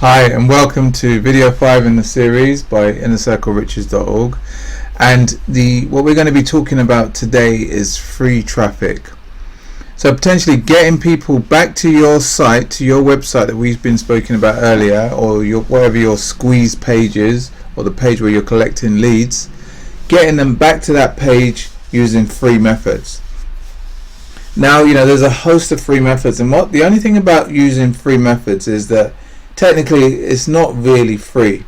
Hi and welcome to video 5 in the series by innercircleriches.org, and what we're going to be talking about today is free traffic. So potentially getting people back to your site, to your website that we've been speaking about earlier, or whatever your squeeze page is, or the page where you're collecting leads, getting them back to that page using free methods. Now, there's a host of free methods, and the only thing about using free methods is that technically it's not really free,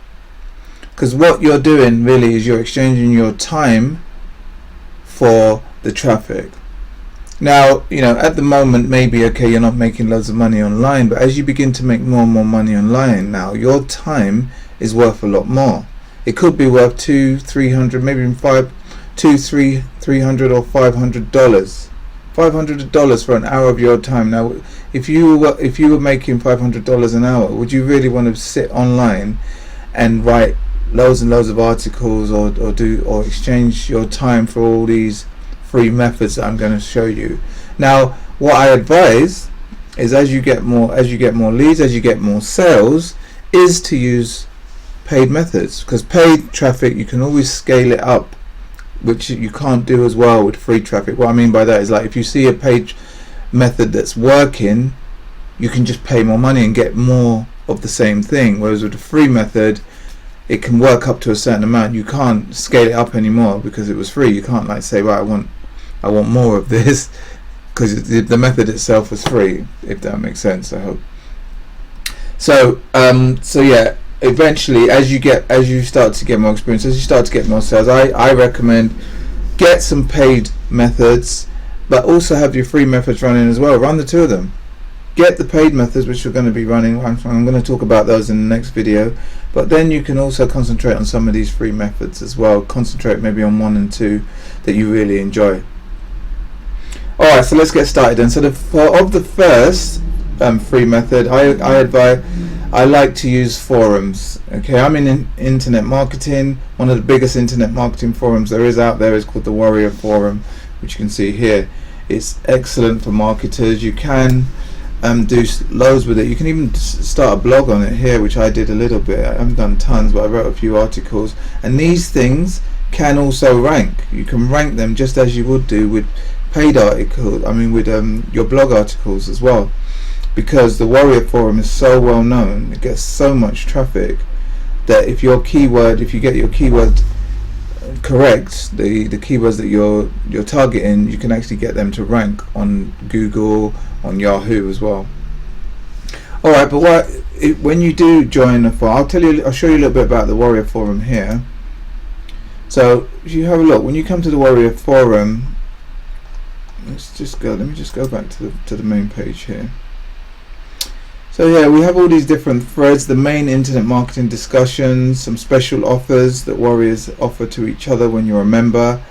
because what you're doing really is you're exchanging your time for the traffic. Now, at the moment maybe you're not making loads of money online, but as you begin to make more and more money online, now your time is worth a lot more. It could be worth $200-300, maybe even $300 or $500. $500 for an hour of your time. Now, if you were making $500 an hour, would you really want to sit online and write loads and loads of articles, or exchange your time for all these free methods that I'm going to show you? Now, what I advise is as you get more leads, as you get more sales, is to use paid methods, because paid traffic you can always scale it up, which you can't do as well with free traffic. What I mean by that is, like, if you see a page method that's working, you can just pay more money and get more of the same thing, whereas with the free method it can work up to a certain amount. You can't scale it up anymore because it was free. You can't say, right, I want more of this, because the method itself was free, if that makes sense, I hope. So yeah, eventually as you start to get more experience, as you start to get more sales, I recommend get some paid methods, but also have your free methods running as well. Run the two of them. Get the paid methods, which you're going to be running. I'm going to talk about those in the next video, but then you can also concentrate on some of these free methods as well. Concentrate maybe on 1 and 2 that you really enjoy. Alright, so let's get started then. So of the first free method, I like to use forums. Okay, I'm in internet marketing. One of the biggest internet marketing forums there is out there is called the Warrior Forum, which you can see here. It's excellent for marketers. You can do loads with it. You can even start a blog on it here, which I did a little bit. I haven't done tons, but I wrote a few articles. And these things can also rank. You can rank them just as you would do with paid articles. With your blog articles as well. Because the Warrior Forum is so well known, it gets so much traffic that if you get your keyword correct, the keywords that you're targeting, you can actually get them to rank on Google, on Yahoo as well. Alright, but when you do join the forum, I'll show you a little bit about the Warrior Forum here. So if you have a look, when you come to the Warrior Forum, let me just go back to the main page here. So yeah, we have all these different threads, the main internet marketing discussions, some special offers that warriors offer to each other when you're a member,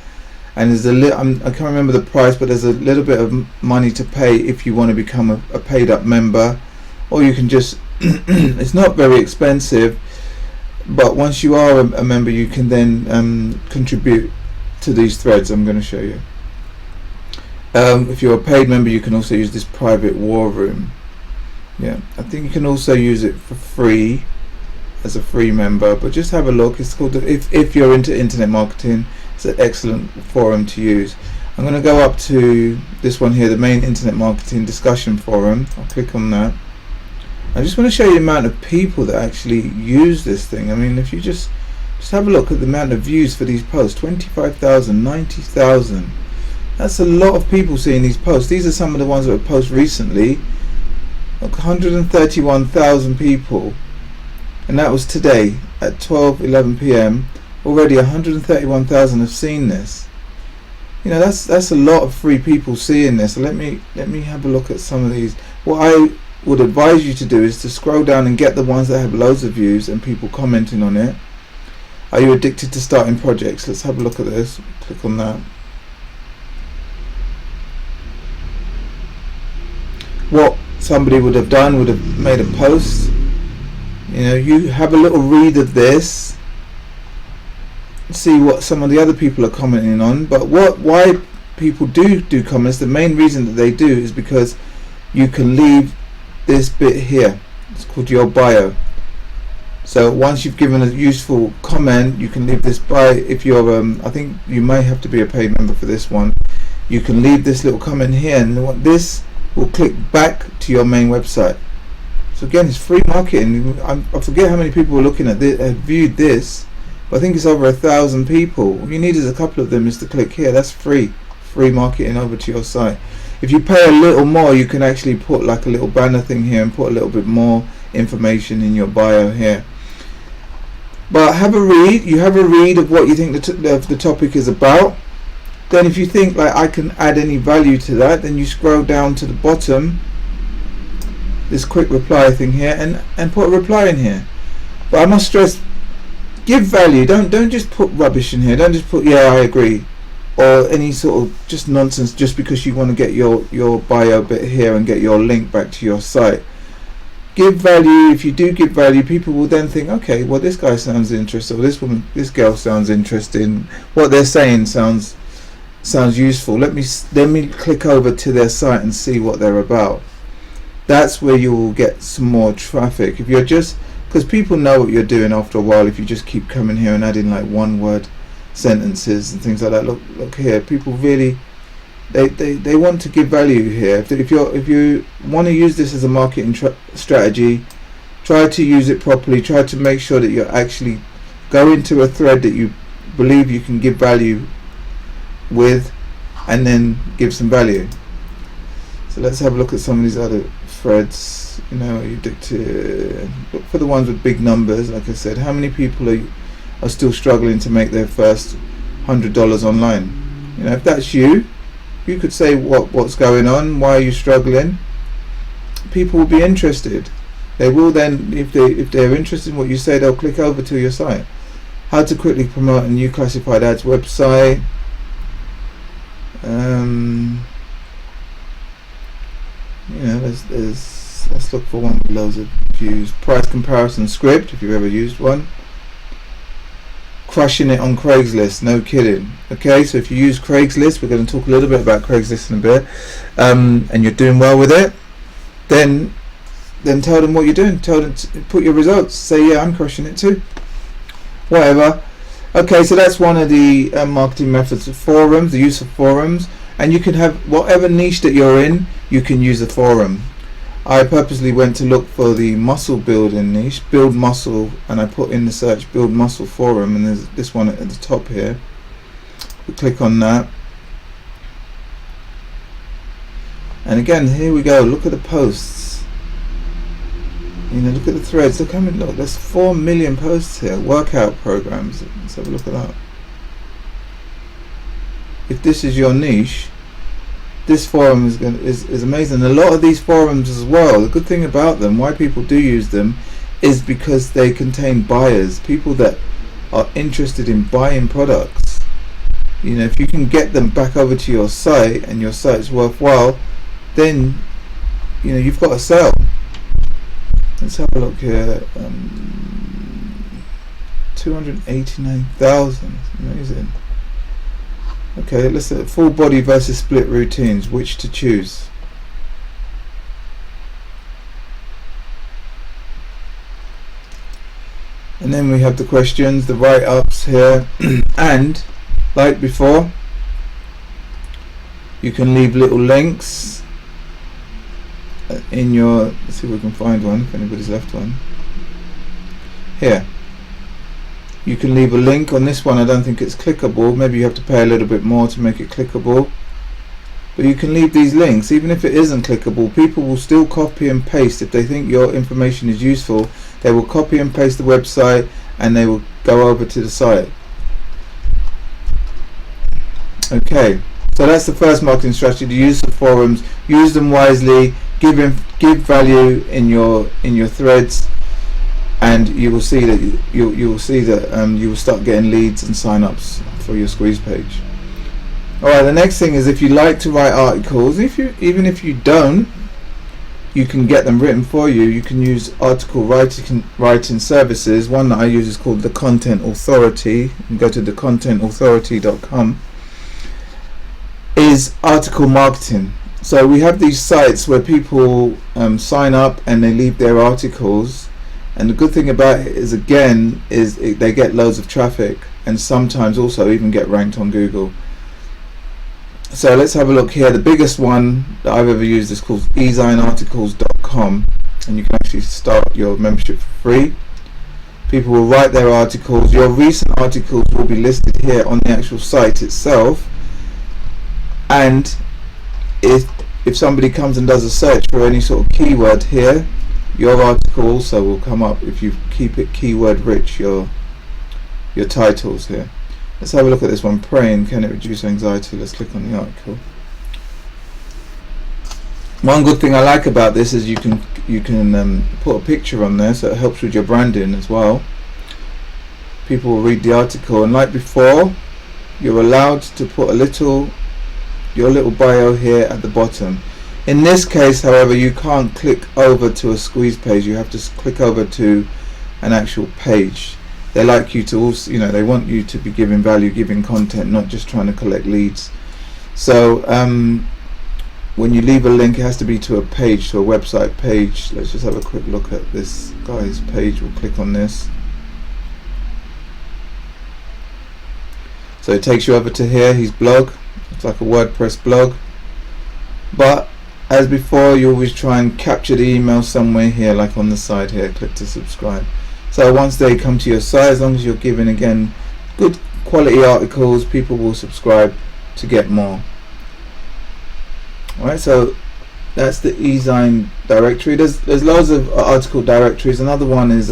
and there's I can't remember the price, but there's a little bit of money to pay if you want to become a paid up member, or you can just it's not very expensive, but once you are a member you can then contribute to these threads I'm going to show you. If you're a paid member, you can also use this private war room. Yeah, I think you can also use it for free as a free member, but just have a look. It's called, if you're into internet marketing, it's an excellent forum to use. I'm going to go up to this one here, the main internet marketing discussion forum. I'll click on that. I just want to show you the amount of people that actually use this thing. If you just have a look at the amount of views for these posts, 25,000, 90,000. That's a lot of people seeing these posts. These are some of the ones that were posted recently. 131,000 people, and that was today at 12:11 p.m. Already 131,000 have seen this. That's a lot of free people seeing this. So let me have a look at some of these. What I would advise you to do is to scroll down and get the ones that have loads of views and people commenting on it. Are you addicted to starting projects? Let's have a look at this. Click on that. What somebody would have made a post. You have a little read of this, see what some of the other people are commenting on. But why people do comments, the main reason that they do is because you can leave this bit here. It's called your bio. So once you've given a useful comment, you can leave this by, if you're I think you may have to be a paid member for this one. You can leave this little comment here, and what this will click back to your main website. So again, it's free marketing. I forget how many people were looking at this, viewed this, but I think it's over 1,000 people. All you need is a couple of them is to click here. That's free marketing over to your site. If you pay a little more, you can actually put like a little banner thing here and put a little bit more information in your bio here. But have a read. You have a read of what you think the topic is about. Then if you think like I can add any value to that, then you scroll down to the bottom, this quick reply thing here, and put a reply in here. But I must stress, give value. Don't just put rubbish in here. Don't just put yeah I agree, or any sort of just nonsense just because you want to get your bio bit here and get your link back to your site. Give value. If you do give value, people will then think, okay, well this guy sounds interesting, or this girl sounds interesting. What they're saying sounds useful. Let me click over to their site and see what they're about. That's where you will get some more traffic. If you're just, because people know what you're doing after a while, if you just keep coming here and adding like one word sentences and things like that. Look here, people really they want to give value here. If you want to use this as a marketing strategy, try to use it properly. Try to make sure that you're actually go into a thread that you believe you can give value with, and then give some value. So let's have a look at some of these other threads. You know, you look for the ones with big numbers. Like I said, how many people are still struggling to make their first $100 online? You know, if that's you could say what's going on, why are you struggling. People will be interested. They will then, if they're interested in what you say, they'll click over to your site. How to quickly promote a new classified ads website. You know, let's look for one with loads of views. Price comparison script, if you've ever used one. Crushing it on Craigslist, no kidding. Okay, so if you use Craigslist, we're going to talk a little bit about Craigslist in a bit, and you're doing well with it, then tell them what you're doing. Tell them to put your results. Say, yeah, I'm crushing it too. Whatever. Okay, so that's one of the marketing methods of forums, the use of forums, and you can have whatever niche that you're in, you can use a forum. I purposely went to look for the muscle building niche, build muscle, and I put in the search build muscle forum, and there's this one at the top here. We click on that, and again, here we go. Look at the posts. You know, look at the threads. Look how many. Look, there's 4 million posts here. Workout programs. Let's have a look at that. If this is your niche, this forum is amazing. A lot of these forums as well, the good thing about them, why people do use them, is because they contain buyers, people that are interested in buying products. You know, if you can get them back over to your site and your site's worthwhile, then you know you've got a sale. Let's have a look here. 289,000. Amazing. Okay, let's say full body versus split routines, which to choose. And then we have the questions, the write-ups here, and like before, you can leave little links in your, let's see if we can find one, if anybody's left one. Here. You can leave a link on this one. I don't think it's clickable. Maybe you have to pay a little bit more to make it clickable. But you can leave these links. Even if it isn't clickable, people will still copy and paste. If they think your information is useful, they will copy and paste the website and they will go over to the site. Okay, so that's the first marketing strategy, to use the forums, use them wisely, give value in your threads, and you will see that you will start getting leads and sign-ups for your squeeze page. Alright, the next thing is, if you like to write articles, even if you don't, you can get them written for you. You can use article writing services. One that I use is called The Content Authority. You can go to thecontentauthority.com. Is article marketing. So we have these sites where people sign up and they leave their articles, And the good thing about it is, again, they get loads of traffic, and sometimes also even get ranked on Google. So let's have a look here. The biggest one that I've ever used is called ezinearticles.com, and you can actually start your membership for free. People will write their articles. Your recent articles will be listed here on the actual site itself, and if somebody comes and does a search for any sort of keyword here, your article also will come up if you keep it keyword rich, your titles here. Let's have a look at this one. Praying, can it reduce anxiety? Let's click on the article. One good thing I like about this is you can put a picture on there, so it helps with your branding as well. People will read the article, and like before, you're allowed to put your little bio here at the bottom. In this case, however, you can't click over to a squeeze page. You have to click over to an actual page. They like you to also, they want you to be giving value, giving content, not just trying to collect leads. So when you leave a link, it has to be to a page, to a website page. Let's just have a quick look at this guy's page. We'll click on this. So it takes you over to here, his blog. It's like a WordPress blog. But as before, you always try and capture the email somewhere here, like on the side here. Click to subscribe. So once they come to your site, as long as you're giving, again, good quality articles, people will subscribe to get more. Alright, so that's the Ezine directory. There's loads of article directories. Another one is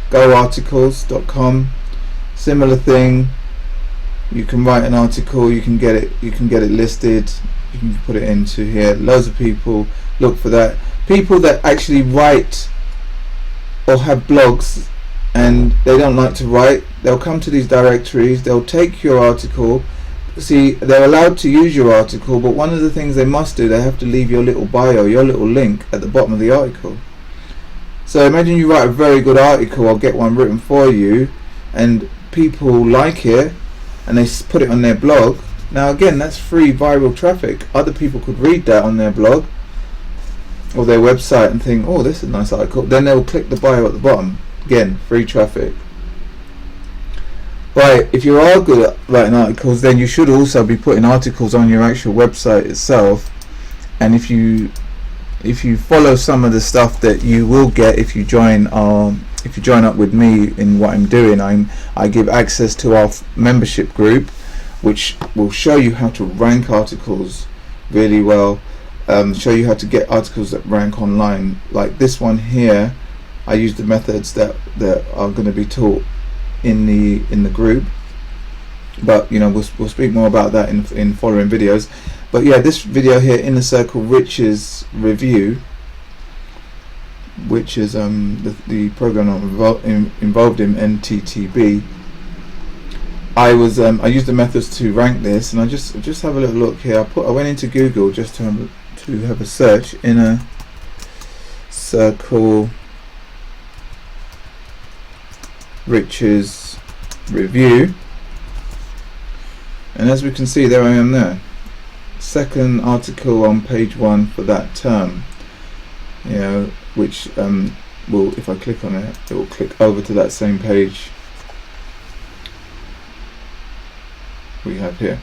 goarticles.com. Similar thing. You can write an article, you can get it listed, you can put it into here. Loads of people look for that. People that actually write or have blogs and they don't like to write, they'll come to these directories, they'll take your article. See, they're allowed to use your article, but one of the things they must do, they have to leave your little bio, your little link at the bottom of the article. So imagine you write a very good article, or get one written for you, and people like it and they put it on their blog. Now again, that's free viral traffic. Other people could read that on their blog or their website and think, oh, this is a nice article. Then they'll click the bio at the bottom. Again, free traffic. But if you are good at writing articles, then you should also be putting articles on your actual website itself. And if you follow some of the stuff that you will get if you join up with me in what I'm doing, I give access to our membership group, which will show you how to rank articles really well, show you how to get articles that rank online. Like this one here, I use the methods that are going to be taught in the group, but we'll speak more about that in following videos. But yeah, this video here, Inner Circle Riches review, which is the program I'm involved in, MTTB. I used the methods to rank this, and I just have a little look here. I went into Google just to have a search, Inner Circle Riches review, and as we can see, there I am there. Second article on page 1 for that term, which will, if I click on it, it will click over to that same page we have here.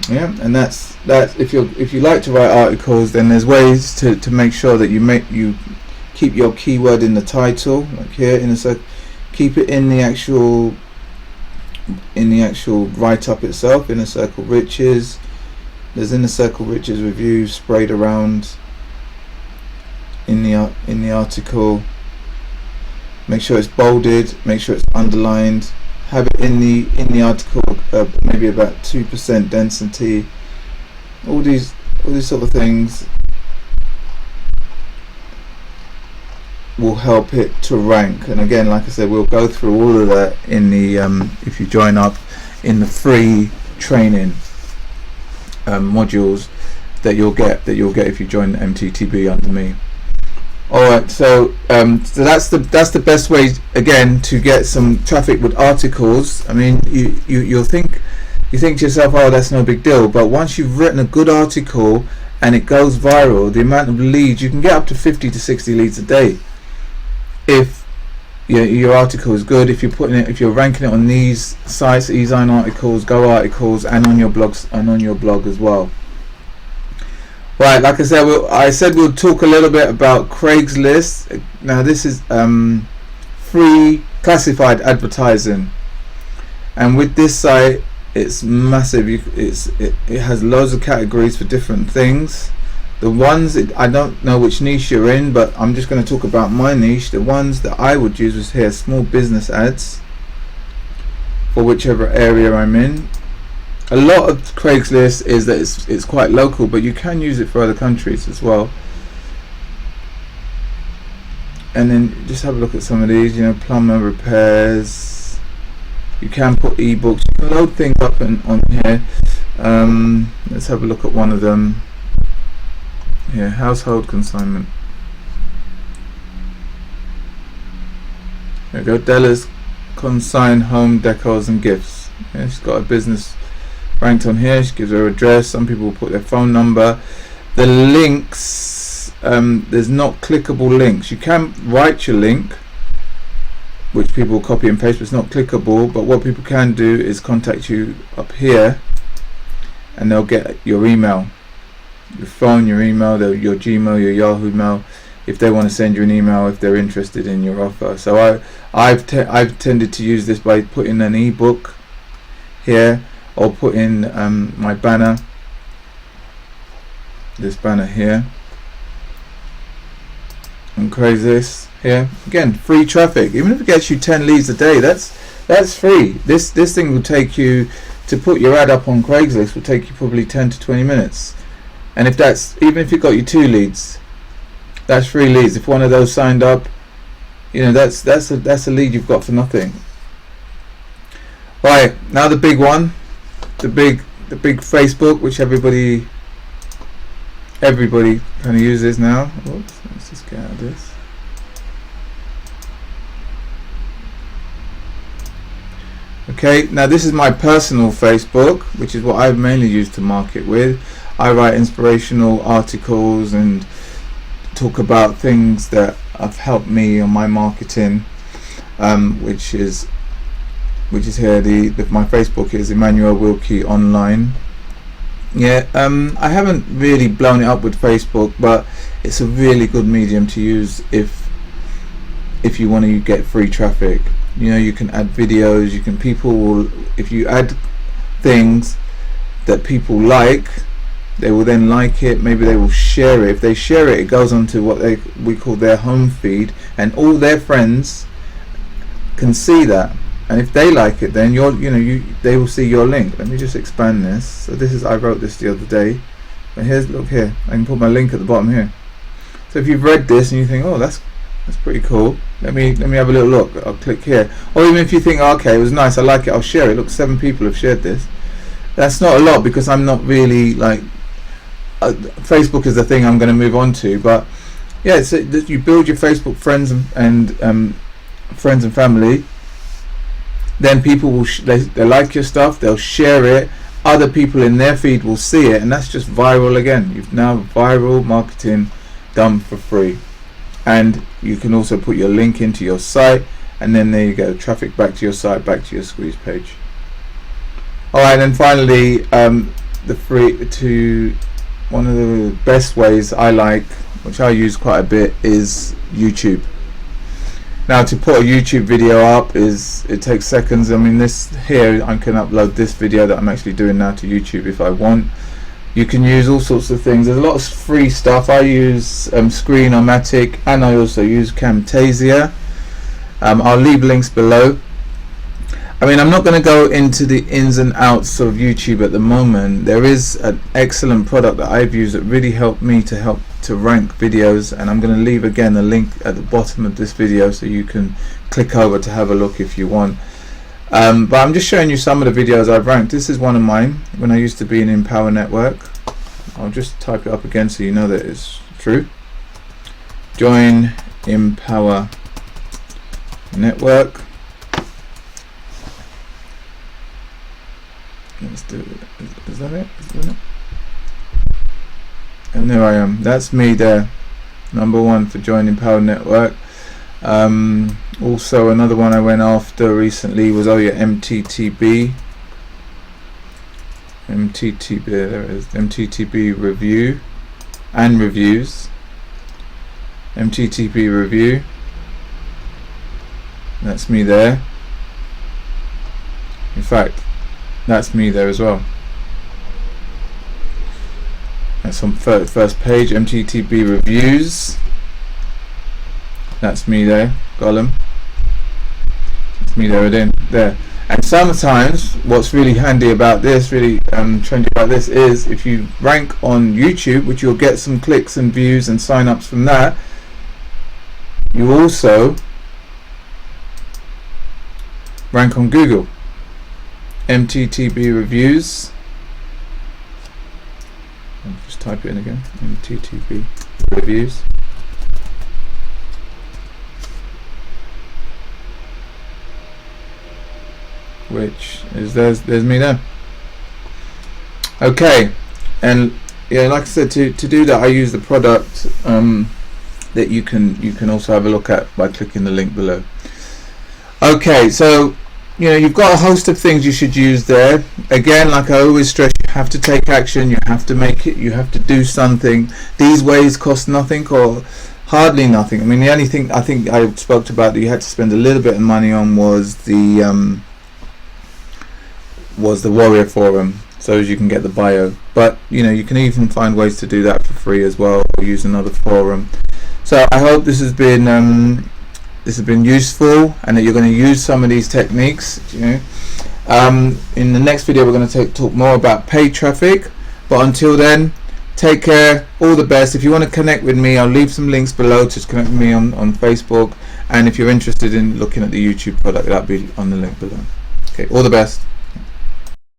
Yeah, and that's if you like to write articles, then there's ways to make sure that you keep your keyword in the title, like here, keep it in the actual write-up itself. Inner Circle Riches, there's Inner Circle Riches review sprayed around in the article. Make sure it's bolded, make sure it's underlined, have it in the article, maybe about 2% density. All these sort of things will help it to rank. And again, like I said, we'll go through all of that in the if you join up in the free training modules that you'll get if you join MTTB under me. Alright, so that's the best way, again, to get some traffic with articles. I mean, you'll think to yourself, oh, that's no big deal, but once you've written a good article and it goes viral, the amount of leads, you can get up to 50 to 60 leads a day if your article is good, if you're ranking it on these sites, eZine articles, Go articles, and on your blogs and on your blog as well. Right, like I said we'll talk a little bit about Craigslist. Now this is free classified advertising, and with this site it's massive. It has loads of categories for different things. The ones I don't know which niche you're in, but I'm just going to talk about my niche. The ones that I would use was here, small business ads for whichever area I'm in. A lot of Craigslist is that it's quite local, but you can use it for other countries as well. And then just have a look at some of these, plumber repairs. You can put ebooks, you can load things up on here. Let's have a look at one of them. Here, household consignment. There we go, Della's Consign Home Decors and Gifts. Yeah, she's got a business ranked on here. She gives her address. Some people will put their phone number. The links, there's not clickable links. You can write your link, which people will copy and paste, but it's not clickable. But what people can do is contact you up here, and they'll get your email, your phone, your email, your Gmail, your Yahoo mail, if they want to send you an email if they're interested in your offer. So I've tended to use this by putting an ebook here, or put in my banner, this banner here, on Craigslist here. Again, free traffic. Even if it gets you 10 leads a day, that's free. This thing will take you, to put your ad up on Craigslist, will take you probably 10 to 20 minutes. And even if you got you 2 leads, that's 3 leads. If one of those signed up, that's a lead you've got for nothing. Right, now the big one, the big Facebook, which everybody kind of uses now. Whoops, let's just get out of this. Okay, now this is my personal Facebook, which is what I mainly use to market with. I write inspirational articles and talk about things that have helped me on my marketing, which is here. My Facebook is Emmanuel Wilkie Online. Yeah, I haven't really blown it up with Facebook, but it's a really good medium to use if you want to get free traffic. You can add videos. If you add things that people like, they will then like it. Maybe they will share it. If they share it, it goes onto what we call their home feed, and all their friends can see that. And if they like it, then they will see your link. Let me just expand this. So I wrote this the other day. But look here. I can put my link at the bottom here. So if you've read this and you think, oh, that's pretty cool. Let me have a little look. I'll click here. Or even if you think, oh, okay, it was nice, I like it, I'll share it. Look, 7 people have shared this. That's not a lot, because I'm not really like Facebook is the thing I'm going to move on to. But yeah, so you build your Facebook friends and friends and family. Then people will they like your stuff, they'll share it, other people in their feed will see it, and that's just viral again. You've now viral marketing done for free. And you can also put your link into your site, and then there you go, traffic back to your site, back to your squeeze page. Alright, and finally, one of the best ways I like, which I use quite a bit, is YouTube. Now, to put a YouTube video up it takes seconds. I mean, this here, I can upload this video that I'm actually doing now to YouTube if I want. You can use all sorts of things. There's a lot of free stuff. I use Screenomatic, and I also use Camtasia. I'll leave links below. I mean, I'm not going to go into the ins and outs of YouTube at the moment. There is an excellent product that I've used that really helped me to rank videos, and I'm going to leave again a link at the bottom of this video so you can click over to have a look if you want. But I'm just showing you some of the videos I've ranked. This is one of mine when I used to be in Empower Network. I'll just type it up again so you know that it's true. Join Empower Network. Let's do it. Is that it? and there I am. That's me there, number 1 for joining Power Network. Also another one I went after recently was MTTB. There it is. MTTB review and reviews. MTTB review. That's me there. In fact, that's me there as well. That's on first page. MTTB reviews. That's me there. Gollum. That's me there again. There. And sometimes, what's really handy about this, really trendy about this, is if you rank on YouTube, which you'll get some clicks and views and sign-ups from that, you also rank on Google. MTTB reviews. I'll just type it in again. MTTB reviews. Which is there's me there. Okay, and yeah, like I said, to do that, I use the product that you can also have a look at by clicking the link below. Okay, so you've got a host of things you should use there. Again, like I always stress, you have to take action. You have to make it. You have to do something. These ways cost nothing or hardly nothing. I mean, the only thing I think I spoke about that you had to spend a little bit of money on was the Warrior Forum, so as you can get the bio. But you can even find ways to do that for free as well, or use another forum. So I hope this has been useful, and that you're going to use some of these techniques. In the next video, we're going to talk more about paid traffic. But until then, take care. All the best. If you want to connect with me, I'll leave some links below to connect with me on Facebook. And if you're interested in looking at the YouTube product, that'll be on the link below. Okay. All the best.